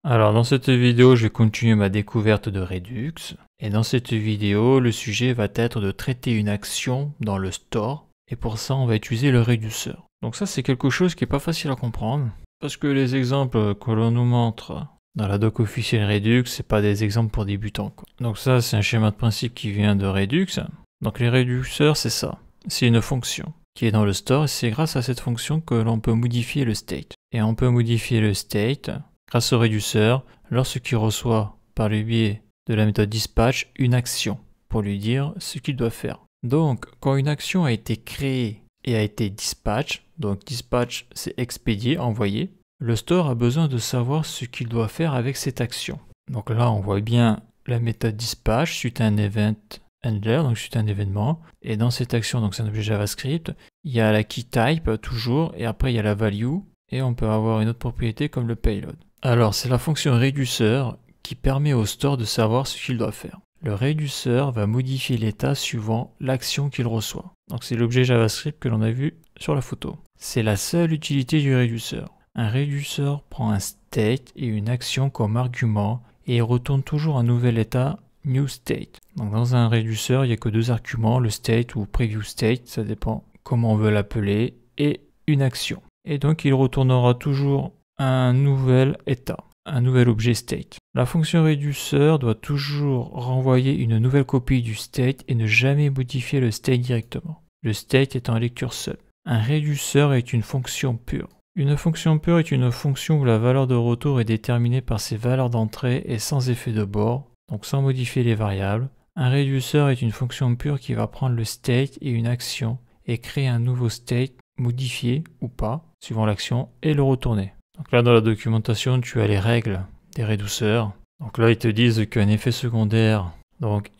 Alors dans cette vidéo, je vais continuer ma découverte de Redux. Et dans cette vidéo, le sujet va être de traiter une action dans le store. Et pour ça, on va utiliser le réduceur. Donc ça, c'est quelque chose qui n'est pas facile à comprendre. Parce que les exemples que l'on nous montre dans la doc officielle Redux, c'est pas des exemples pour débutants, quoi. Donc ça, c'est un schéma de principe qui vient de Redux. Donc les réducteurs, c'est ça. C'est une fonction qui est dans le store. Et c'est grâce à cette fonction que l'on peut modifier le state. Et on peut modifier le state grâce au réduceur lorsqu'il reçoit par le biais de la méthode dispatch une action pour lui dire ce qu'il doit faire. Donc quand une action a été créée et a été dispatch, donc dispatch c'est expédier, envoyer, le store a besoin de savoir ce qu'il doit faire avec cette action. Donc là on voit bien la méthode dispatch suite à un event handler, donc suite à un événement, et dans cette action, donc c'est un objet JavaScript, il y a la key type toujours, et après il y a la value, et on peut avoir une autre propriété comme le payload. Alors, c'est la fonction réduceur qui permet au store de savoir ce qu'il doit faire. Le réduceur va modifier l'état suivant l'action qu'il reçoit. Donc, c'est l'objet JavaScript que l'on a vu sur la photo. C'est la seule utilité du réduceur. Un réduceur prend un state et une action comme argument et il retourne toujours un nouvel état new state. Donc, dans un réduceur, il n'y a que deux arguments, le state ou preview state, ça dépend comment on veut l'appeler, et une action. Et donc, il retournera toujours un nouvel état, un nouvel objet state. La fonction réduceur doit toujours renvoyer une nouvelle copie du state et ne jamais modifier le state directement. Le state est en lecture seule. Un réduceur est une fonction pure. Une fonction pure est une fonction où la valeur de retour est déterminée par ses valeurs d'entrée et sans effet de bord, donc sans modifier les variables. Un réduceur est une fonction pure qui va prendre le state et une action et créer un nouveau state modifié ou pas, suivant l'action, et le retourner. Donc là, dans la documentation, tu as les règles des réduceurs. Donc là, ils te disent qu'un effet secondaire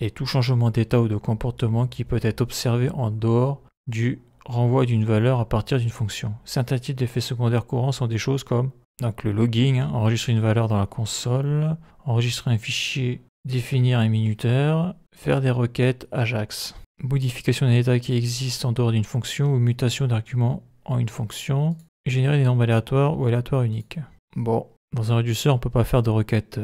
est tout changement d'état ou de comportement qui peut être observé en dehors du renvoi d'une valeur à partir d'une fonction. Certains types d'effets secondaires courants sont des choses comme le logging, enregistrer une valeur dans la console, enregistrer un fichier, définir un minuteur, faire des requêtes AJAX, modification d'un état qui existe en dehors d'une fonction ou mutation d'argument en une fonction, générer des nombres aléatoires ou aléatoires uniques. Bon, dans un réduceur, on ne peut pas faire de requête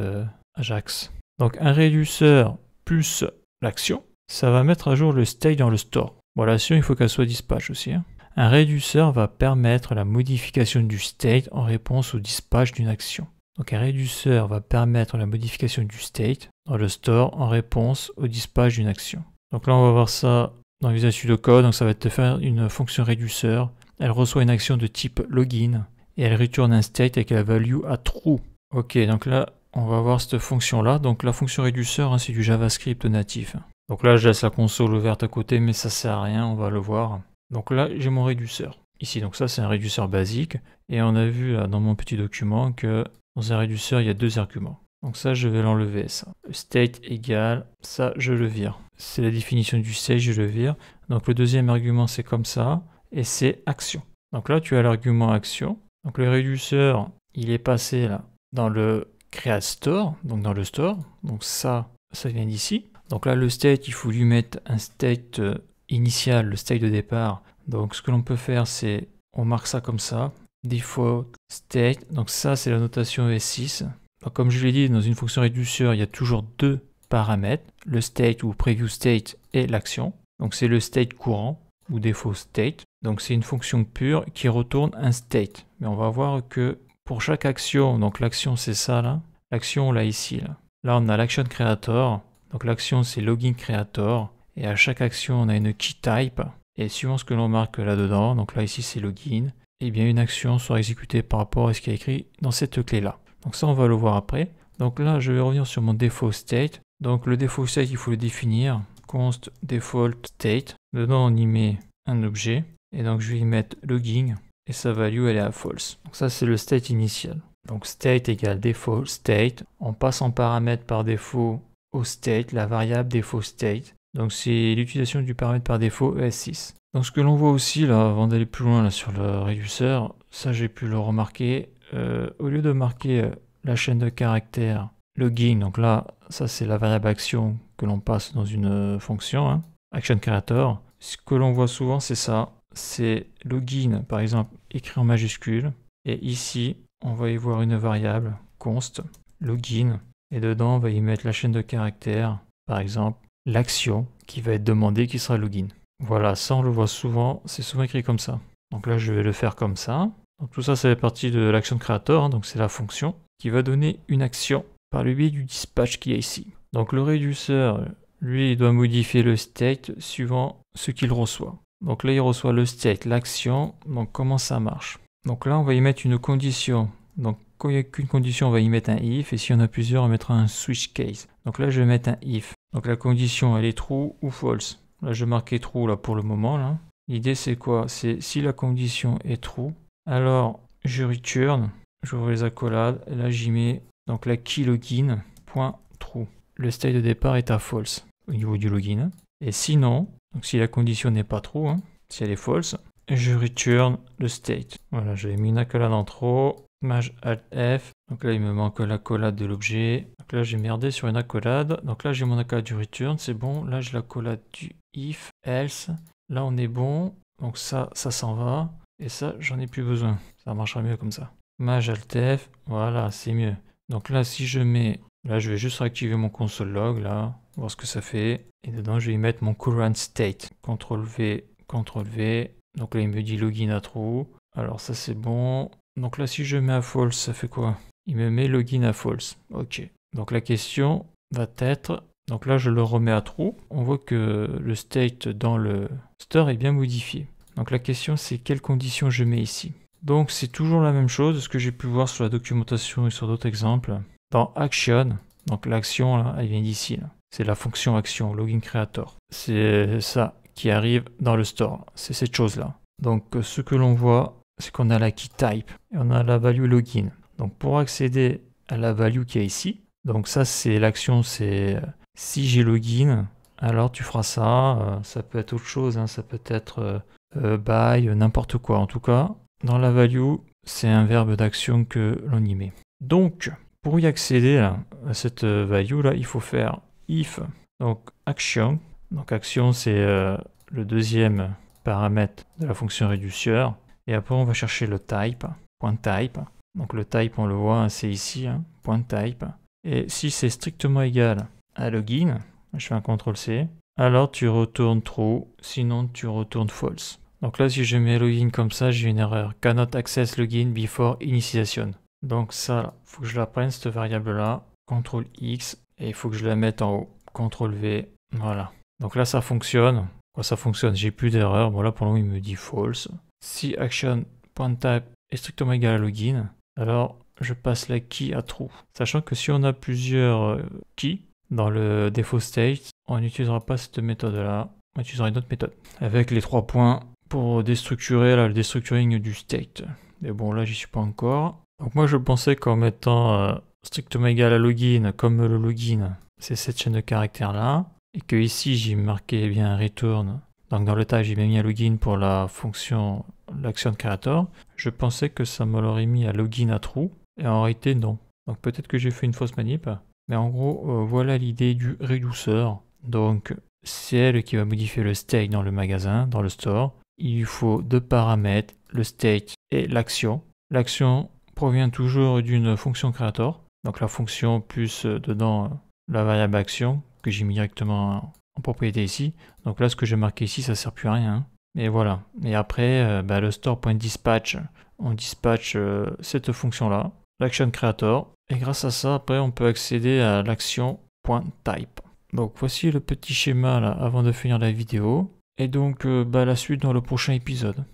AJAX. Donc un réduceur plus l'action, ça va mettre à jour le state dans le store. Bon, l'action, il faut qu'elle soit dispatch aussi. Un réduceur va permettre la modification du state en réponse au dispatch d'une action. Donc un réduceur va permettre la modification du state dans le store en réponse au dispatch d'une action. Donc là, on va voir ça dans Visual Studio Code. Donc ça va te faire une fonction réduceur. Elle reçoit une action de type login et elle retourne un state avec la value à true. Ok, donc là, on va voir cette fonction-là. Donc la fonction réduceur, c'est du JavaScript natif. Donc là, je laisse la console ouverte à côté, mais ça sert à rien, on va le voir. Donc là, j'ai mon réduceur. Ici, donc ça, c'est un réduceur basique. Et on a vu dans mon petit document que dans un réduceur, il y a deux arguments. Donc ça, je vais l'enlever, ça. State égale, ça, je le vire. C'est la définition du state, je le vire. Donc le deuxième argument, c'est comme ça. Et c'est action. Donc là, tu as l'argument action. Donc le réduceur, il est passé là dans le create store, donc dans le store. Donc ça vient d'ici. Donc là, le state, il faut lui mettre un state initial, le state de départ. Donc ce que l'on peut faire, c'est, on marque ça comme ça, default state. Donc ça, c'est la notation ES6. Donc comme je l'ai dit, dans une fonction réduceur, il y a toujours deux paramètres, le state ou preview state et l'action. Donc c'est le state courant ou default state. Donc c'est une fonction pure qui retourne un state. Mais on va voir que pour chaque action, donc l'action c'est ça là, l'action là ici là. Là on a l'action creator, donc l'action c'est login creator, et à chaque action on a une key type, et suivant ce que l'on marque là-dedans, donc là ici c'est login, et bien une action sera exécutée par rapport à ce qui est écrit dans cette clé là. Donc ça on va le voir après. Donc là je vais revenir sur mon default state. Donc le default state il faut le définir, const default state, dedans on y met un objet. Et donc je vais y mettre login et sa value elle est à false. Donc ça c'est le state initial. Donc state égale default state. On passe en paramètre par défaut au state, la variable default state. Donc c'est l'utilisation du paramètre par défaut ES6. Donc ce que l'on voit aussi là, avant d'aller plus loin là, sur le réduceur, ça j'ai pu le remarquer, au lieu de marquer la chaîne de caractères login, donc là ça c'est la variable action que l'on passe dans une fonction, action creator. Ce que l'on voit souvent c'est ça. C'est login, par exemple, écrit en majuscule. Et ici, on va y voir une variable, const, login, et dedans on va y mettre la chaîne de caractères, par exemple l'action qui va être demandée qui sera login. Voilà, ça on le voit souvent, c'est souvent écrit comme ça. Donc là je vais le faire comme ça. Donc tout ça fait partie de l'action creator, hein, donc c'est la fonction qui va donner une action par le biais du dispatch qu'il y a ici. Donc le réduceur, lui, il doit modifier le state suivant ce qu'il reçoit. Donc là il reçoit le state, l'action, donc comment ça marche. Donc là on va y mettre une condition. Donc quand il n'y a qu'une condition, on va y mettre un if, et si on a plusieurs, on mettra un switch case. Donc là je vais mettre un if. Donc la condition elle est true ou false. Là je vais marquer true là pour le moment là. L'idée c'est quoi? C'est si la condition est true, alors je return, j'ouvre les accolades, et là j'y mets donc la key login.true. Le state de départ est à false au niveau du login. Et sinon, donc si la condition n'est pas true, hein, si elle est false, je return le state. Voilà, j'avais mis une accolade en trop, Maj Alt F, donc là il me manque l'accolade de l'objet. Donc là j'ai merdé sur une accolade, donc là j'ai mon accolade du return, c'est bon. Là j'ai l'accolade du if, else, là on est bon, donc ça s'en va, et ça j'en ai plus besoin, ça marchera mieux comme ça. Maj Alt F, voilà, c'est mieux. Donc là si je mets, là je vais juste réactiver mon console log, là, voir ce que ça fait, et dedans je vais y mettre mon current state, CTRL V, CTRL V, donc là il me dit login à true, alors ça c'est bon. Donc là si je mets à false, ça fait quoi? Il me met login à false, ok. Donc la question va être, donc là je le remets à true, on voit que le state dans le store est bien modifié. Donc la question c'est quelles conditions je mets ici. Donc c'est toujours la même chose, ce que j'ai pu voir sur la documentation et sur d'autres exemples. Dans action, donc l'action là, elle vient d'ici, c'est la fonction action, login creator. C'est ça qui arrive dans le store, c'est cette chose là. Donc ce que l'on voit, c'est qu'on a la key type et on a la value login. Donc pour accéder à la value qui est ici, donc ça c'est l'action, c'est si j'ai login, alors tu feras ça, ça peut être autre chose, hein, ça peut être by, n'importe quoi. En tout cas, dans la value, c'est un verbe d'action que l'on y met. Donc pour y accéder là, à cette value là, il faut faire if, donc action. Donc action c'est le deuxième paramètre de la fonction réduceur. Et après on va chercher le type, point type. Donc le type on le voit, hein, c'est ici, hein, point type. Et si c'est strictement égal à login, je fais un CTRL C, alors tu retournes true, sinon tu retournes false. Donc là si je mets login comme ça, j'ai une erreur. Cannot access login before initiation. Donc ça, il faut que je la prenne cette variable là, CTRL X, et il faut que je la mette en haut, CTRL V, voilà. Donc là ça fonctionne. Quand ça fonctionne, j'ai plus d'erreur. Bon là pour le moment il me dit false. Si action.type est strictement égal à login, alors je passe la key à true. Sachant que si on a plusieurs keys dans le default state, on n'utilisera pas cette méthode là, on utilisera une autre méthode. Avec les 3 points pour déstructurer là, le destructuring du state. Mais bon là j'y suis pas encore. Donc moi je pensais qu'en mettant strictement égal à login, comme le login, c'est cette chaîne de caractères là, et que ici j'ai marqué bien return. Donc dans le tag, j'ai bien mis un login pour la fonction l'action creator. Je pensais que ça me l'aurait mis à login à true, et en réalité non. Donc peut-être que j'ai fait une fausse manip, mais en gros voilà l'idée du réduceur. Donc c'est elle qui va modifier le state dans le magasin, dans le store. Il lui faut 2 paramètres, le state et l'action. L'action provient toujours d'une fonction creator, donc la fonction plus dedans la variable action que j'ai mis directement en propriété ici. Donc là ce que j'ai marqué ici ça sert plus à rien, mais voilà. Et après le store.dispatch, on dispatche cette fonction là, l'action creator, et grâce à ça après on peut accéder à l'action.type. Donc voici le petit schéma là avant de finir la vidéo, et donc la suite dans le prochain épisode.